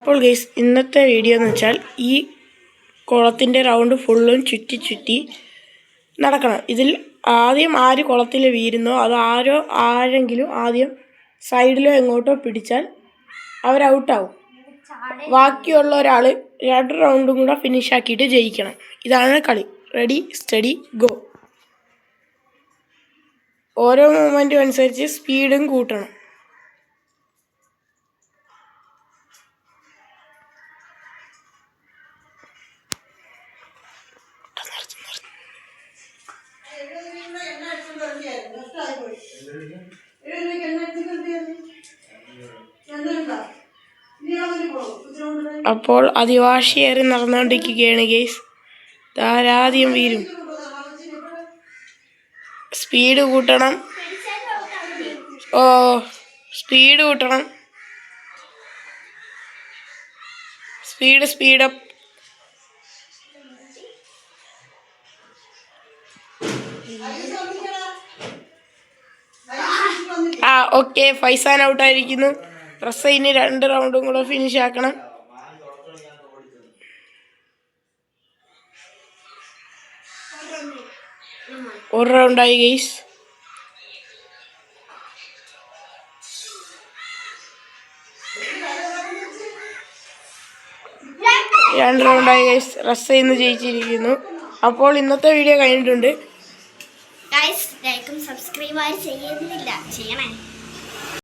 അപ്പോൾ ഗൈസ് ഇന്നത്തെ വീഡിയോ എന്ന് വെച്ചാൽ ഈ കുളത്തിൻ്റെ റൗണ്ട് ഫുള്ളും ചുറ്റി നടക്കണം. ഇതിൽ ആദ്യം ആര് കുളത്തിൽ വീഴുന്നോ അത് ആരെങ്കിലും ആദ്യം സൈഡിലോ എങ്ങോട്ടോ പിടിച്ചാൽ അവർ ഔട്ടാവും. ബാക്കിയുള്ള ഒരാൾ 2 റൗണ്ടും കൂടെ ഫിനിഷാക്കിയിട്ട് ജയിക്കണം. ഇതാണ് കളി. Ready steady go. ഓരോ മൊമെൻറ്റും അനുസരിച്ച് സ്പീഡും കൂട്ടണം. അപ്പോൾ അതിവാശിയേറി നടന്നുകൊണ്ടിരിക്കുകയാണ് ഗെയ്സ്. ധാരാദ്യം വീരും. സ്പീഡ് കൂട്ടണം. സ്പീഡ് കൂട്ടണം. സ്പീഡപ്പ്. ഓക്കെ, ഫൈസാൻ ഔട്ടായിരിക്കുന്നു. റസൈന് 2 റൗണ്ടും കൂടെ ഫിനിഷ് ആക്കണം. ഒരു റൗണ്ടായി ഗെയ്സ്. രണ്ട് റൗണ്ടായി ഗൈസ്. റസൈന്ന് ജയിച്ചിരിക്കുന്നു. അപ്പോൾ ഇന്നത്തെ വീഡിയോ കഴിഞ്ഞിട്ടുണ്ട്. ഗൈസ് ലൈക്കും സബ്സ്ക്രൈബ് ചെയ്യണം.